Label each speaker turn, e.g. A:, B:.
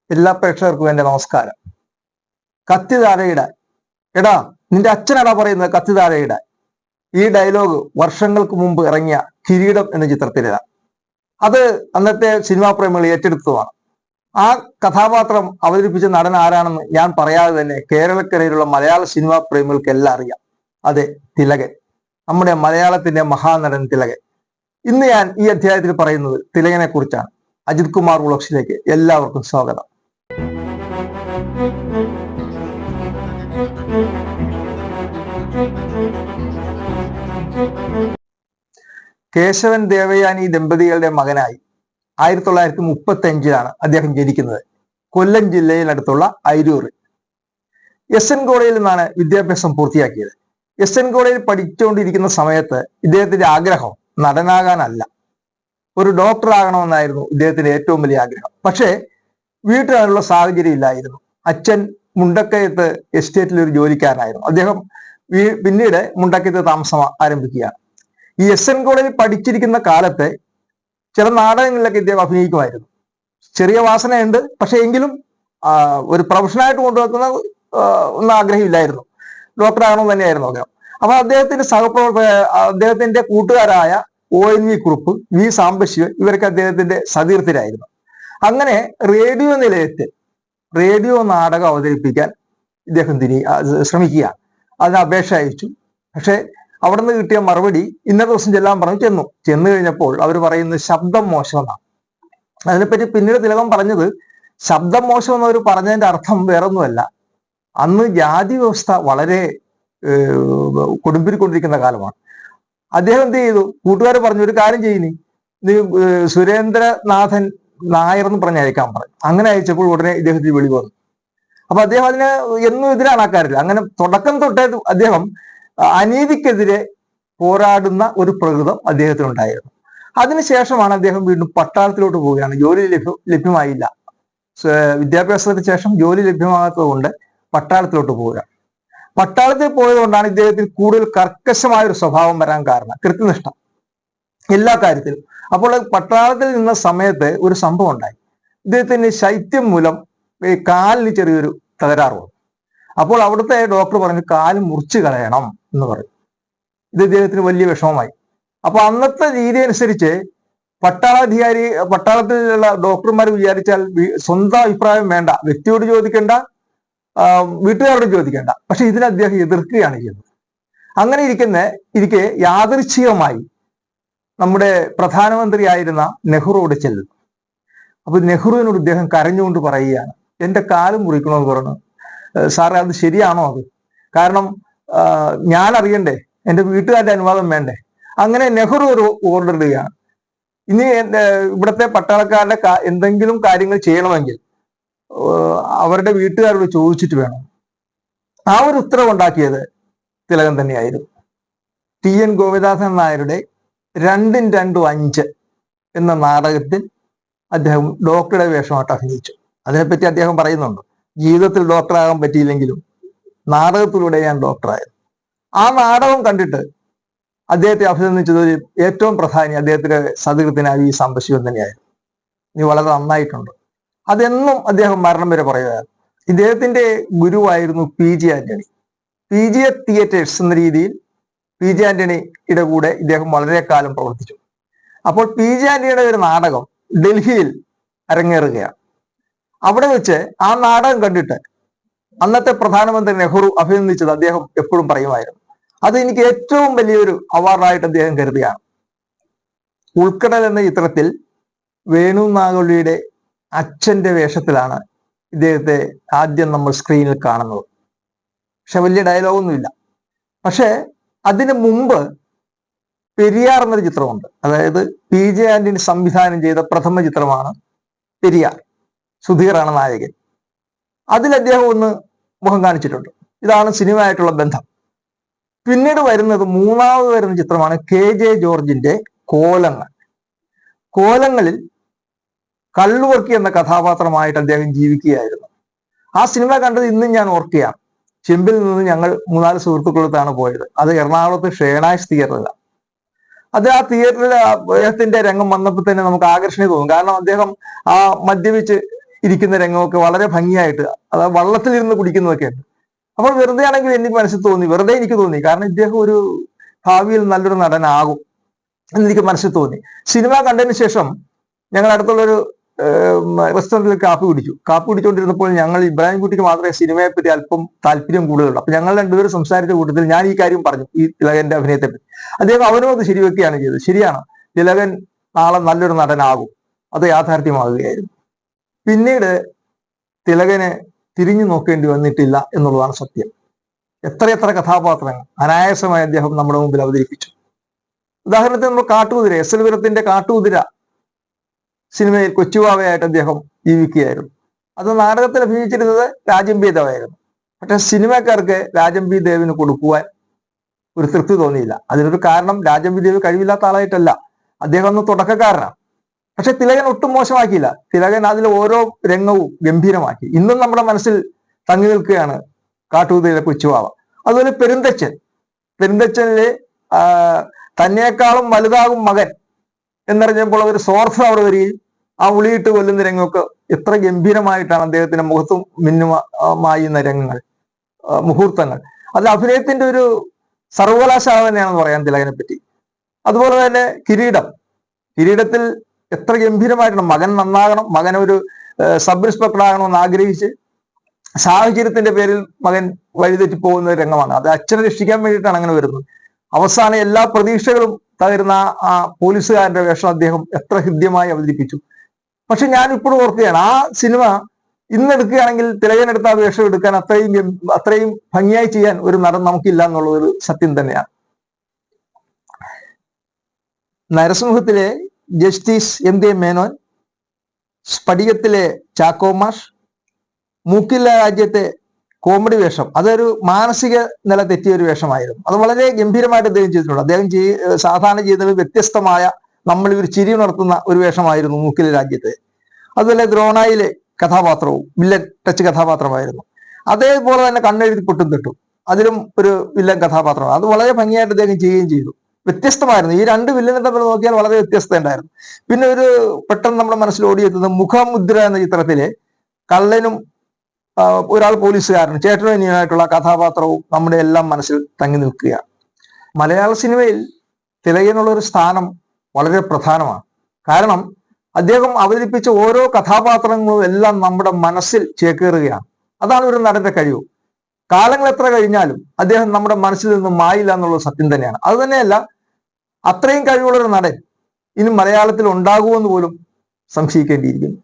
A: എല്ലാ പ്രേക്ഷകർക്കും എന്റെ നമസ്കാരം. കത്തി താഴെയിടാൻ, എടാ നിന്റെ അച്ഛനടാ പറയുന്നത് കത്തി താഴെയിടാൻ. ഈ ഡയലോഗ് വർഷങ്ങൾക്ക് മുമ്പ് ഇറങ്ങിയ കിരീടം എന്ന ചിത്രത്തിലാണ്. അത് അന്നത്തെ സിനിമാ പ്രേമികൾ ഏറ്റെടുത്തതാണ്. ആ കഥാപാത്രം അവതരിപ്പിച്ച നടൻ ആരാണെന്ന് ഞാൻ പറയാതെ തന്നെ കേരളക്കരയിലുള്ള മലയാള സിനിമാ പ്രേമികൾക്ക് എല്ലാം അറിയാം. അതെ, തിലകൻ, നമ്മുടെ മലയാളത്തിന്റെ മഹാനടൻ തിലകൻ. ഇന്ന് ഞാൻ ഈ അധ്യായത്തിൽ പറയുന്നത് തിലകനെ കുറിച്ചാണ്. അജിത് കുമാർ വ്ളോഗ്സിലേക്ക് എല്ലാവർക്കും സ്വാഗതം. കേശവൻ ദേവയാനി ദമ്പതികളുടെ മകനായി 1935 അദ്ദേഹം ജനിക്കുന്നത്. കൊല്ലം ജില്ലയിലടുത്തുള്ള അയിരൂർ എസ് എൻ കോളേജിൽ നിന്നാണ് വിദ്യാഭ്യാസം പൂർത്തിയാക്കിയത്. എസ് എൻ കോളേജിൽ പഠിച്ചുകൊണ്ടിരിക്കുന്ന സമയത്ത് ഇദ്ദേഹത്തിന്റെ ആഗ്രഹം നടനാകാനല്ല, ഒരു ഡോക്ടർ ആകണമെന്നായിരുന്നു ഇദ്ദേഹത്തിന്റെ ഏറ്റവും വലിയ ആഗ്രഹം. പക്ഷേ വീട്ടിലുള്ള സാഹചര്യം ഇല്ലായിരുന്നു. അച്ഛൻ മുണ്ടക്കയത്ത് എസ്റ്റേറ്റിൽ ഒരു ജോലിക്കാരനായിരുന്നു. അദ്ദേഹം പിന്നീട് മുണ്ടക്കയത്ത് താമസം ആരംഭിക്കുകയാണ്. ഈ എസ് എൻ കോളേജിൽ പഠിച്ചിരിക്കുന്ന കാലത്ത് ചില നാടകങ്ങളിലൊക്കെ ഇദ്ദേഹം അഭിനയിക്കുമായിരുന്നു. ചെറിയ വാസനയുണ്ട്, പക്ഷെ എങ്കിലും ഒരു പ്രൊഫഷനായിട്ട് കൊണ്ടുവെക്കുന്ന ഒന്നും ആഗ്രഹമില്ലായിരുന്നു. ഡോക്ടറാകണമെന്ന് തന്നെയായിരുന്നു ആഗ്രഹം. അപ്പൊ അദ്ദേഹത്തിന്റെ അദ്ദേഹത്തിന്റെ കൂട്ടുകാരായ ONV കുറുപ്പ്, വി സാംബശിവൻ, ഇവരൊക്കെ അദ്ദേഹത്തിന്റെ സതീർത്ഥരായിരുന്നു. അങ്ങനെ റേഡിയോ നിലയത്തിൽ റേഡിയോ നാടകം അവതരിപ്പിക്കാൻ ഇദ്ദേഹം ശ്രമിക്കുകയാണ്. അതിന് അപേക്ഷ അയച്ചു. പക്ഷെ അവിടെ നിന്ന് കിട്ടിയ മറുപടി ഇന്ന ദിവസം ചെല്ലാൻ പറഞ്ഞു. ചെന്നു കഴിഞ്ഞപ്പോൾ അവർ പറയുന്നത് ശബ്ദം മോശമെന്നാണ്. അതിനെപ്പറ്റി പിന്നീട് തിലകൻ പറഞ്ഞത്, ശബ്ദം മോശം എന്നവർ പറഞ്ഞതിന്റെ അർത്ഥം വേറൊന്നുമല്ല, അന്ന് ജാതി വ്യവസ്ഥ വളരെ കൊടുമ്പിരിക്കൊണ്ടിരിക്കുന്ന കാലമാണ്. അദ്ദേഹം എന്ത് ചെയ്തു? കൂട്ടുകാർ പറഞ്ഞു, ഒരു കാര്യം ചെയ്യുന്നു, നീ സുരേന്ദ്രനാഥൻ നായർ എന്ന് പറഞ്ഞ് അയക്കാൻ പറഞ്ഞു. അങ്ങനെ അയച്ചപ്പോൾ ഉടനെ ഇദ്ദേഹത്തിന് വെളി വന്നു. അപ്പൊ അദ്ദേഹം അതിന് എന്നും എതിരാണ് ആക്കാറില്ല. അങ്ങനെ തുടക്കം തൊട്ടേ അദ്ദേഹം അനീതിക്കെതിരെ പോരാടുന്ന ഒരു പ്രകൃതം അദ്ദേഹത്തിനുണ്ടായിരുന്നു. അതിനുശേഷമാണ് അദ്ദേഹം വീണ്ടും പട്ടാളത്തിലോട്ട് പോവുകയാണ്. ജോലി ലഭ്യമായില്ല. വിദ്യാഭ്യാസത്തിന് ശേഷം ജോലി ലഭ്യമാകാത്തത് കൊണ്ട് പട്ടാളത്തിലോട്ട് പോവുക. പട്ടാളത്തിൽ പോയതുകൊണ്ടാണ് ഇദ്ദേഹത്തിന് കൂടുതൽ കർക്കശമായ ഒരു സ്വഭാവം വരാൻ കാരണം, കൃത്യനിഷ്ഠ എല്ലാ കാര്യത്തിലും. അപ്പോൾ പട്ടാളത്തിൽ നിന്ന സമയത്ത് ഒരു സംഭവം ഉണ്ടായി. ഇദ്ദേഹത്തിന് ശൈത്യം മൂലം കാലിന് ചെറിയൊരു തകരാറ് വന്നു. അപ്പോൾ അവിടുത്തെ ഡോക്ടർ പറഞ്ഞു, കാല് മുറിച്ചു കളയണം എന്ന് പറഞ്ഞു. ഇത് ഇദ്ദേഹത്തിന് വലിയ വിഷമമായി. അപ്പൊ അന്നത്തെ രീതി അനുസരിച്ച് പട്ടാളത്തിലുള്ള ഡോക്ടർമാർ വിചാരിച്ചാൽ സ്വന്തം അഭിപ്രായം വേണ്ട, വ്യക്തിയോട് ചോദിക്കേണ്ട, വീട്ടുകാരോട് ചോദിക്കേണ്ട. പക്ഷെ ഇതിനെ അദ്ദേഹം എതിർക്കുകയാണ് ചെയ്യുന്നത്. അങ്ങനെ ഇരിക്കെ യാദൃച്ഛികമായി നമ്മുടെ പ്രധാനമന്ത്രിയായിരുന്ന നെഹ്റുവോട് ചെല്ലുന്നു. അപ്പൊ നെഹ്റുവിനോട് ഇദ്ദേഹം കരഞ്ഞുകൊണ്ട് പറയുകയാണ്, എന്റെ കാല് മുറിക്കണമെന്ന് പറഞ്ഞു. സാറേ, അത് ശരിയാണോ? അത് കാരണം ഞാൻ അറിയണ്ടേ, എൻ്റെ വീട്ടുകാരുടെ അനുവാദം വേണ്ടേ? അങ്ങനെ നെഹ്റു ഒരു ഓർഡർ ഇടുകയാണ്, ഇനി ഇവിടുത്തെ പട്ടാളക്കാരുടെ എന്തെങ്കിലും കാര്യങ്ങൾ ചെയ്യണമെങ്കിൽ അവരുടെ വീട്ടുകാരോട് ചോദിച്ചിട്ട് വേണം. ആ ഒരു ഉത്തരവുണ്ടാക്കിയത് തിലകൻ തന്നെയായിരുന്നു. TN ഗോപിനാഥൻ നായരുടെ 2-2-5 എന്ന നാടകത്തിൽ അദ്ദേഹം ഡോക്ടറുടെ വേഷമായിട്ട് അഭിനയിച്ചു. അതിനെപ്പറ്റി അദ്ദേഹം പറയുന്നുണ്ട്, ജീവിതത്തിൽ ഡോക്ടറാകാൻ പറ്റിയില്ലെങ്കിലും നാടകത്തിലൂടെ ഞാൻ ഡോക്ടറായത്. ആ നാടകം കണ്ടിട്ട് അദ്ദേഹത്തെ അഭിനന്ദിച്ചത് ഏറ്റവും പ്രധാനി അദ്ദേഹത്തിന്റെ സതീർത്ഥനായ വി സാംബശിവൻ തന്നെയായിരുന്നു. നീ വളരെ നന്നായിട്ടുണ്ട്. അതെന്നും അദ്ദേഹം മരണം വരെ പറയുകയായിരുന്നു. ഇദ്ദേഹത്തിന്റെ ഗുരുവായിരുന്നു PG ആന്റണി. PG തിയേറ്റേഴ്സ് എന്ന രീതിയിൽ PG ആന്റണിയുടെ കൂടെ ഇദ്ദേഹം വളരെ കാലം പ്രവർത്തിച്ചു. അപ്പോൾ PG ആന്റണിയുടെ ഒരു നാടകം ഡൽഹിയിൽ അരങ്ങേറുകയാണ്. അവിടെ വെച്ച് ആ നാടകം കണ്ടിട്ട് അന്നത്തെ പ്രധാനമന്ത്രി നെഹ്റു അഭിനന്ദിച്ചത് അദ്ദേഹം എപ്പോഴും പറയുമായിരുന്നു. അത് എനിക്ക് ഏറ്റവും വലിയൊരു അവാർഡായിട്ട് അദ്ദേഹം കരുതുകയാണ്. ഉൾക്കടൽ എന്ന ചിത്രത്തിൽ വേണു നാഗവള്ളിയുടെ അച്ഛന്റെ വേഷത്തിലാണ് ഇദ്ദേഹത്തെ ആദ്യം നമ്മൾ സ്ക്രീനിൽ കാണുന്നത്. പക്ഷെ വലിയ ഡയലോഗൊന്നുമില്ല. പക്ഷെ അതിനു മുമ്പ് പെരിയാർ എന്നൊരു ചിത്രമുണ്ട്. അതായത് PG ആന്റണി സംവിധാനം ചെയ്ത പ്രഥമ ചിത്രമാണ് പെരിയാർ. സുധീറാണ് നായകൻ. അതിൽ അദ്ദേഹം ഒന്ന് മുഖം കാണിച്ചിട്ടുണ്ട്. ഇതാണ് സിനിമയായിട്ടുള്ള ബന്ധം. പിന്നീട് മൂന്നാമത് വരുന്ന ചിത്രമാണ് KJ ജോർജിന്റെ കോലങ്ങൾ. കോലങ്ങളിൽ കള്ളുവർക്കി എന്ന കഥാപാത്രമായിട്ട് അദ്ദേഹം ജീവിക്കുകയായിരുന്നു. ആ സിനിമ കണ്ടത് ഇന്നും ഞാൻ ഓർക്കുകയാണ്. ചെമ്പിൽ നിന്ന് ഞങ്ങൾ 3-4 സുഹൃത്തുക്കളത്താണ് പോയത്. അത് എറണാകുളത്ത് ഷേണായ്സ് തിയേറ്ററിലാണ്. അത് ആ തിയേറ്ററിൽ അദ്ദേഹത്തിന്റെ രംഗം വന്നപ്പോൾ തന്നെ നമുക്ക് ആകർഷണീയ തോന്നും. കാരണം അദ്ദേഹം ആ മദ്യപിച്ച് ഇരിക്കുന്ന രംഗമൊക്കെ വളരെ ഭംഗിയായിട്ട്, അതായത് വള്ളത്തിലിരുന്ന് കുടിക്കുന്നതൊക്കെ ഉണ്ട്. അപ്പോൾ വെറുതെ ആണെങ്കിൽ എനിക്ക് മനസ്സിൽ തോന്നി, വെറുതെ എനിക്ക് തോന്നി, കാരണം ഇദ്ദേഹം ഒരു ഭാവിയിൽ നല്ലൊരു നടനാകും എന്നെനിക്ക് മനസ്സിൽ തോന്നി. സിനിമ കണ്ടതിന് ശേഷം ഞങ്ങൾ അടുത്തുള്ളൊരു റെസ്റ്റോറൻറ്റിൽ കാപ്പി കുടിച്ചുകൊണ്ടിരുന്നപ്പോൾ ഞങ്ങൾ ഇബ്രാഹിം കുട്ടിക്ക് മാത്രമേ സിനിമയെ പറ്റി അല്പം താല്പര്യം കൂടുതലുള്ളൂ. അപ്പൊ ഞങ്ങൾ രണ്ടുപേരും സംസാരിച്ച കൂട്ടത്തിൽ ഞാൻ ഈ കാര്യം പറഞ്ഞു, ഈ തിലകന്റെ അഭിനയത്തെ പറ്റി. അദ്ദേഹം അവനും അത് ശരിവെക്കുകയാണ് ചെയ്തത്. ശരിയാണ്, തിലകൻ നാളെ നല്ലൊരു നടനാകും. അത് യാഥാർത്ഥ്യമാകുകയായിരുന്നു. പിന്നീട് തിലകന് തിരിഞ്ഞു നോക്കേണ്ടി വന്നിട്ടില്ല എന്നുള്ളതാണ് സത്യം. എത്രയെത്ര കഥാപാത്രങ്ങൾ അനായാസമായി അദ്ദേഹം നമ്മുടെ മുമ്പിൽ അവതരിപ്പിച്ചു. ഉദാഹരണത്തിന് നമ്മൾ കാട്ടുകുതിര, എസ് എൽ പുരത്തിന്റെ കാട്ടുകുതിര സിനിമയിൽ കൊച്ചുവാവയായിട്ട് അദ്ദേഹം ജീവിക്കുകയായിരുന്നു. അത് നാടകത്തിൽ അഭിനയിച്ചിരുന്നത് രാജൻ ബി ദേവായിരുന്നു. പക്ഷെ സിനിമക്കാർക്ക് രാജൻ ബി ദേവിന് കൊടുക്കുവാൻ ഒരു തൃപ്തി തോന്നിയില്ല. അതിനൊരു കാരണം രാജൻ ബി ദേവ് കഴിവില്ലാത്ത ആളായിട്ടല്ല, അദ്ദേഹം ഒന്ന് തുടക്കക്കാരനാണ്. പക്ഷെ തിലകൻ ഒട്ടും മോശമാക്കിയില്ല. തിലകൻ അതിൽ ഓരോ രംഗവും ഗംഭീരമാക്കി. ഇന്നും നമ്മുടെ മനസ്സിൽ തങ്ങി നിൽക്കുകയാണ് കാട്ടുകുതിരയിലെ കൊച്ചുവാവ. അതുപോലെ പെരുന്തച്ചനിലെ തന്നെക്കാളും വലുതാകും മകൻ എന്നറിഞ്ഞപ്പോൾ ഒരു സ്വാർത്ഥ അവിടെ വരികയും ആ ഉളിയിട്ട് കൊല്ലുന്ന രംഗമൊക്കെ എത്ര ഗംഭീരമായിട്ടാണ് അദ്ദേഹത്തിന്റെ മുഖത്തും മിന്നുമായുന്ന രംഗങ്ങൾ, മുഹൂർത്തങ്ങൾ. അത് അഭിനയത്തിന്റെ ഒരു സർവകലാശാല തന്നെയാണെന്ന് പറയാൻ തിലകനെ പറ്റി. അതുപോലെ തന്നെ കിരീടത്തിൽ എത്ര ഗംഭീരമായിട്ടാണ് മകൻ നന്നാകണം, മകൻ ഒരു സബ് ഇൻസ്പെക്ടർ ആകണമെന്ന് ആഗ്രഹിച്ച് സാഹചര്യത്തിന്റെ പേരിൽ മകൻ വഴിതെറ്റി പോകുന്ന ഒരു രംഗമാണ്. അത് അച്ഛനെ രക്ഷിക്കാൻ വേണ്ടിയിട്ടാണ് അങ്ങനെ വരുന്നത്. അവസാനം എല്ലാ പ്രതീക്ഷകളും തകരുന്ന ആ പോലീസുകാരന്റെ വേഷം അദ്ദേഹം എത്ര ഹൃദ്യമായി അവതരിപ്പിച്ചു. പക്ഷെ ഞാൻ ഇപ്പോഴും ഓർക്കുകയാണ്, ആ സിനിമ ഇന്നെടുക്കുകയാണെങ്കിൽ തിലകനെടുത്ത ആ വേഷം എടുക്കാൻ അത്രയും ഭംഗിയായി ചെയ്യാൻ ഒരു നടൻ നമുക്കില്ല എന്നുള്ളതൊരു സത്യം തന്നെയാണ്. നരസിംഹത്തിലെ ജസ്റ്റിസ് MK മേനോൻ, സ്ഫടികത്തിലെ ചാക്കോ മാഷ്, മൂക്കില്ല രാജ്യത്തെ കോമഡി വേഷം, അതൊരു മാനസിക നില തെറ്റിയ ഒരു വേഷമായിരുന്നു. അത് വളരെ ഗംഭീരമായിട്ട് അദ്ദേഹം ചെയ്തിട്ടുണ്ട്. അദ്ദേഹം സാധാരണ ചെയ്തത് വ്യത്യസ്തമായ, നമ്മൾ ഇവർ ചിരി ഉണർത്തുന്ന ഒരു വേഷമായിരുന്നു മൂക്കിലെ രാജ്യത്തെ. അതുപോലെ ദ്രോണയിലെ കഥാപാത്രവും വില്ലൻ ടച്ച് കഥാപാത്രമായിരുന്നു. അതേപോലെ തന്നെ കണ്ണെഴുതി പൊട്ടും തെട്ടും, അതിലും ഒരു വില്ലൻ കഥാപാത്രമാണ്. അത് വളരെ ഭംഗിയായിട്ട് അദ്ദേഹം ചെയ്യുകയും ചെയ്തു. വ്യത്യസ്തമായിരുന്നു. ഈ രണ്ട് വില്ലനെ തമ്മിൽ നോക്കിയാൽ വളരെ വ്യത്യസ്തത ഉണ്ടായിരുന്നു. പിന്നെ ഒരു പെട്ടെന്ന് നമ്മുടെ മനസ്സിൽ ഓടിയെത്തുന്നത് മുഖമുദ്ര എന്ന ചിത്രത്തിലെ കള്ളനും ഒരാൾ പോലീസുകാരനും ചേട്ടനും അനിയനായിട്ടുള്ള കഥാപാത്രവും നമ്മുടെ എല്ലാം മനസ്സിൽ തങ്ങി നിൽക്കുകയാണ്. മലയാള സിനിമയിൽ തിലകനുള്ള ഒരു സ്ഥാനം വളരെ പ്രധാനമാണ്. കാരണം അദ്ദേഹം അവതരിപ്പിച്ച ഓരോ കഥാപാത്രങ്ങളും എല്ലാം നമ്മുടെ മനസ്സിൽ ചേക്കേറുകയാണ്. അതാണ് ഒരു നടന്റെ കഴിവ്. കാലങ്ങൾ എത്ര കഴിഞ്ഞാലും അദ്ദേഹം നമ്മുടെ മനസ്സിൽ നിന്നും മായില്ല എന്നുള്ളത് സത്യം തന്നെയാണ്. അത് തന്നെയല്ല, അത്രയും കഴിവുള്ള ഒരു നടൻ ഇനി മലയാളത്തിൽ ഉണ്ടാകുമെന്ന് പോലും സംശയിക്കേണ്ടിയിരിക്കുന്നു.